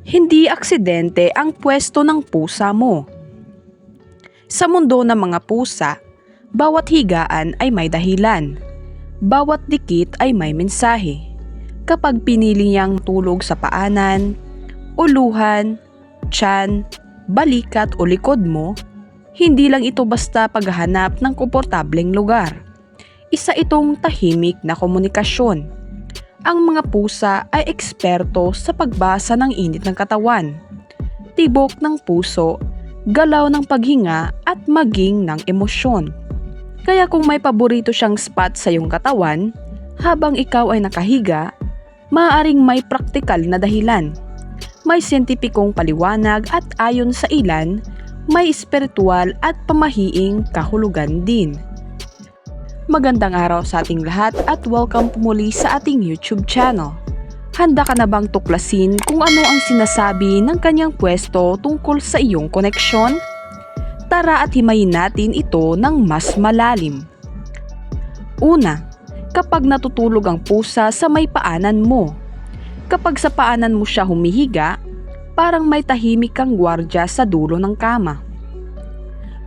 Hindi aksidente ang pwesto ng pusa mo. Sa mundo ng mga pusa, bawat higaan ay may dahilan. Bawat dikit ay may mensahe. Kapag pinili niyang tulog sa paanan, uluhan, tiyan, balikat o likod mo, hindi lang ito basta paghahanap ng komportableng lugar. Isa itong tahimik na komunikasyon. Ang mga pusa ay eksperto sa pagbasa ng init ng katawan, tibok ng puso, galaw ng paghinga at maging ng emosyon. Kaya kung may paborito siyang spot sa iyong katawan, habang ikaw ay nakahiga, maaaring may praktikal na dahilan. May siyentipikong paliwanag at ayon sa ilan, may espiritual at pamahiing kahulugan din. Magandang araw sa ating lahat at welcome muli sa ating YouTube channel. Handa ka na bang tuklasin kung ano ang sinasabi ng kanyang pwesto tungkol sa iyong koneksyon? Tara at himayin natin ito ng mas malalim. Una, kapag natutulog ang pusa sa may paanan mo. Kapag sa paanan mo siya humihiga, parang may tahimik kang gwardya sa dulo ng kama.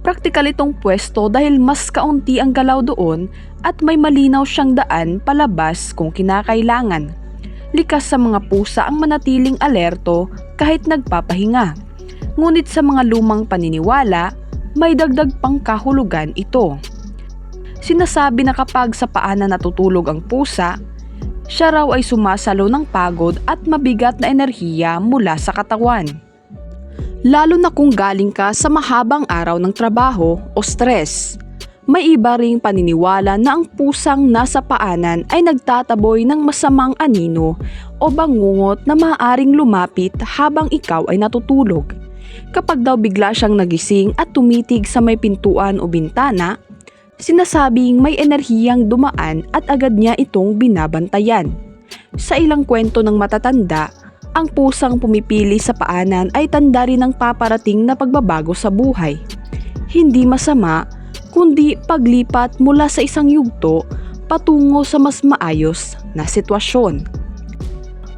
Praktikal itong pwesto dahil mas kaunti ang galaw doon at may malinaw siyang daan palabas kung kinakailangan. Likas sa mga pusa ang manatiling alerto kahit nagpapahinga. Ngunit sa mga lumang paniniwala, may dagdag pang kahulugan ito. Sinasabi na kapag sa paanan natutulog ang pusa, siya raw ay sumasalo ng pagod at mabigat na enerhiya mula sa katawan. Lalo na kung galing ka sa mahabang araw ng trabaho o stress. May iba ring paniniwala na ang pusang nasa paanan ay nagtataboy ng masamang anino o bangungot na maaaring lumapit habang ikaw ay natutulog. Kapag daw bigla siyang nagising at tumitig sa may pintuan o bintana, sinasabing may enerhiyang dumaan at agad niya itong binabantayan. Sa ilang kwento ng matatanda, ang pusang pumipili sa paanan ay tanda rin ng paparating na pagbabago sa buhay. Hindi masama, kundi paglipat mula sa isang yugto patungo sa mas maayos na sitwasyon.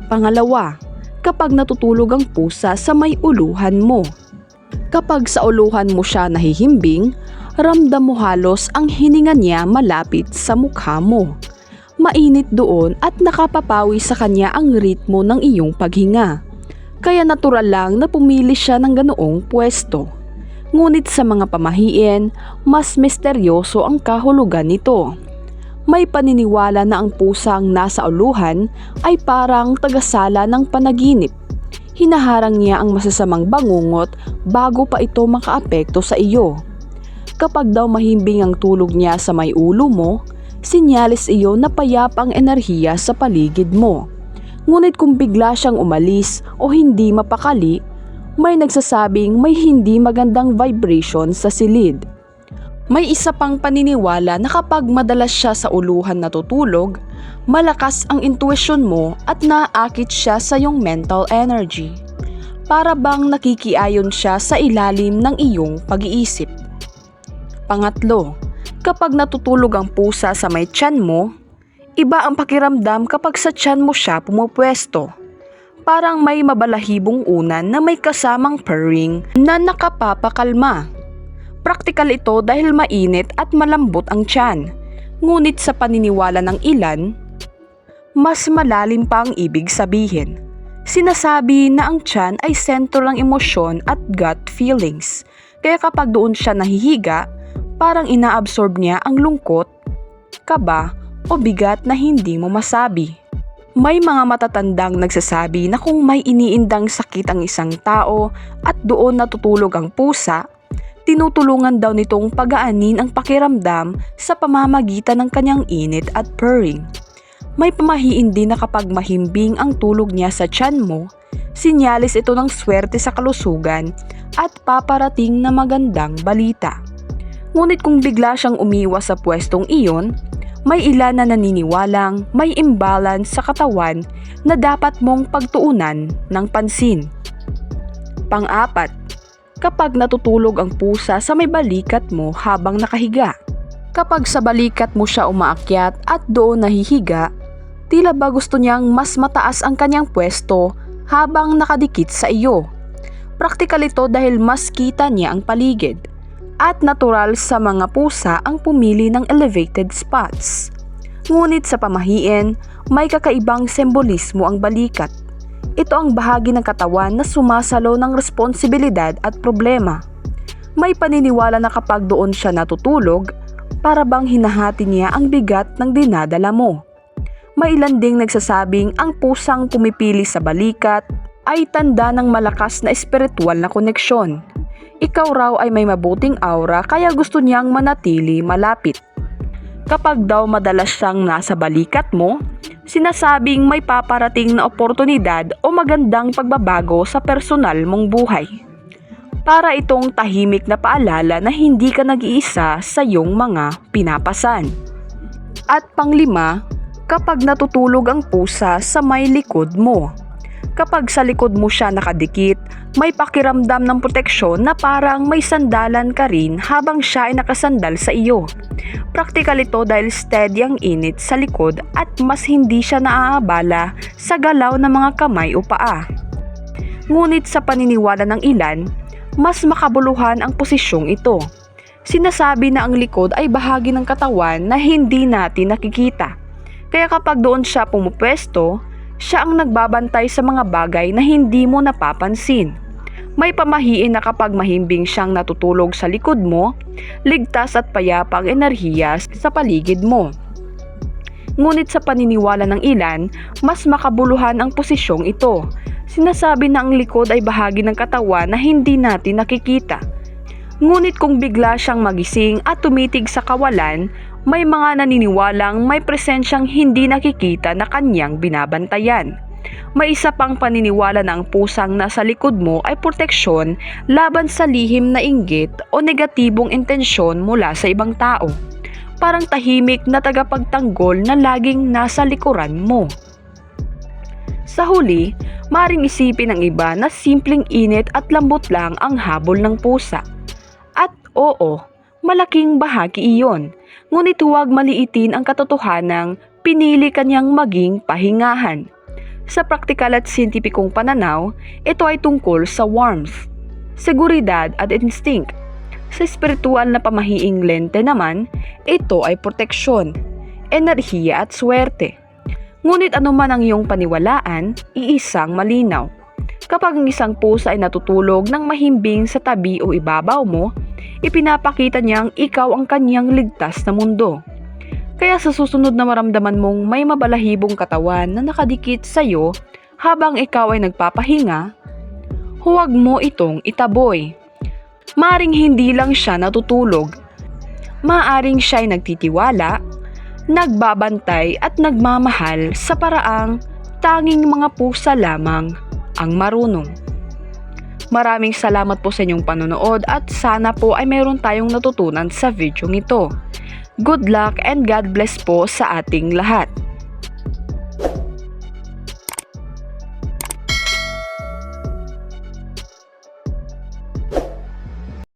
Pangalawa, kapag natutulog ang pusa sa may uluhan mo. Kapag sa uluhan mo siya nahihimbing, ramdam mo halos ang hininga niya malapit sa mukha mo. Mainit doon at nakapapawi sa kanya ang ritmo ng iyong paghinga. Kaya natural lang na pumili siya ng ganoong pwesto. Ngunit sa mga pamahiin, mas misteryoso ang kahulugan nito. May paniniwala na ang pusang nasa uluhan ay parang tagasala ng panaginip. Hinaharang niya ang masasamang bangungot bago pa ito makaapekto sa iyo. Kapag daw mahimbing ang tulog niya sa may ulo mo, sinyalis iyo na payapa ang enerhiya sa paligid mo. Ngunit kung bigla siyang umalis o hindi mapakali, may nagsasabing may hindi magandang vibration sa silid. May isa pang paniniwala na kapag madalas siya sa uluhan natutulog, malakas ang intuition mo at naaakit siya sa iyong mental energy. Para bang nakikiayon siya sa ilalim ng iyong pag-iisip. Pangatlo, kapag natutulog ang pusa sa may tiyan mo, iba ang pakiramdam kapag sa tiyan mo siya pumupwesto. Parang may mabalahibong unan na may kasamang purring na nakapapakalma. Praktikal ito dahil mainit at malambot ang tiyan. Ngunit sa paniniwala ng ilan, mas malalim pa ang ibig sabihin. Sinasabi na ang tiyan ay sentro ng emosyon at gut feelings. Kaya kapag doon siya nahihiga, parang inaabsorb niya ang lungkot, kaba o bigat na hindi mo masabi. May mga matatandang nagsasabi na kung may iniindang sakit ang isang tao at doon natutulog ang pusa, tinutulungan daw nitong pagaanin ang pakiramdam sa pamamagitan ng kanyang init at purring. May pamahiin din na kapag mahimbing ang tulog niya sa tiyan mo, sinyalis ito ng swerte sa kalusugan at paparating na magandang balita. Ngunit kung bigla siyang umiwas sa pwestong iyon, may ilan na naniniwalang may imbalance sa katawan na dapat mong pagtuunan ng pansin. Pang-apat, kapag natutulog ang pusa sa may balikat mo habang nakahiga. Kapag sa balikat mo siya umaakyat at doon nahihiga, tila ba gusto niyang mas mataas ang kanyang pwesto habang nakadikit sa iyo. Praktikal ito dahil mas kita niya ang paligid at natural sa mga pusa ang pumili ng elevated spots. Ngunit sa pamahiin, may kakaibang sembolismo ang balikat. Ito ang bahagi ng katawan na sumasalo ng responsibilidad at problema. May paniniwala na kapag doon siya natutulog, para bang hinahati niya ang bigat ng dinadala mo. May ilan ding nagsasabing ang pusang pumipili sa balikat ay tanda ng malakas na espiritual na koneksyon. Ikaw raw ay may mabuting aura kaya gusto niyang manatili malapit. Kapag daw madalas siyang nasa balikat mo, sinasabing may paparating na oportunidad o magandang pagbabago sa personal mong buhay. Para itong tahimik na paalala na hindi ka nag-iisa sa iyong mga pinapasan. At panglima, kapag natutulog ang pusa sa may likod mo. Kapag sa likod mo siya nakadikit, may pakiramdam ng proteksyon na parang may sandalan ka rin habang siya ay nakasandal sa iyo. Praktikal ito dahil steady ang init sa likod at mas hindi siya naaabala sa galaw ng mga kamay o paa. Ngunit sa paniniwala ng ilan, mas makabuluhan ang posisyong ito. Sinasabi na ang likod ay bahagi ng katawan na hindi natin nakikita. Kaya kapag doon siya pumupwesto, siya ang nagbabantay sa mga bagay na hindi mo napapansin. May pamahiin na kapag mahimbing siyang natutulog sa likod mo, ligtas at payapa ang enerhiya sa paligid mo. Ngunit sa paniniwala ng ilan, mas makabuluhan ang posisyong ito. Sinasabi na ang likod ay bahagi ng katawan na hindi natin nakikita. Ngunit kung bigla siyang magising at tumitig sa kawalan, may mga naniniwalang may presensyang hindi nakikita na kanyang binabantayan. May isa pang paniniwala na ang pusang nasa likod mo ay proteksyon laban sa lihim na inggit o negatibong intensyon mula sa ibang tao. Parang tahimik na tagapagtanggol na laging nasa likuran mo. Sa huli, maring isipin ng iba na simpleng init at lambot lang ang habol ng pusa. At oo, malaking bahagi iyon. Ngunit huwag maliitin ang katotohanang pinili kanyang maging pahingahan. Sa praktikal at siyentipikong pananaw, ito ay tungkol sa warmth, seguridad at instinct. Sa espiritual na pamahiing lente naman, ito ay proteksyon, enerhiya at swerte. Ngunit anuman ang iyong paniwalaan, iisang malinaw. Kapag ang isang pusa ay natutulog ng mahimbing sa tabi o ibabaw mo, ipinapakita niyang ikaw ang kanyang ligtas na mundo. Kaya sa susunod na maramdaman mong may mabalahibong katawan na nakadikit sa iyo habang ikaw ay nagpapahinga, huwag mo itong itaboy. Maaring hindi lang siya natutulog. Maaring siya ay nagtitiwala, nagbabantay at nagmamahal sa paraang tanging mga pusa lamang ang marunong. Maraming salamat po sa inyong panonood at sana po ay mayroon tayong natutunan sa video ito. Good luck and God bless po sa ating lahat.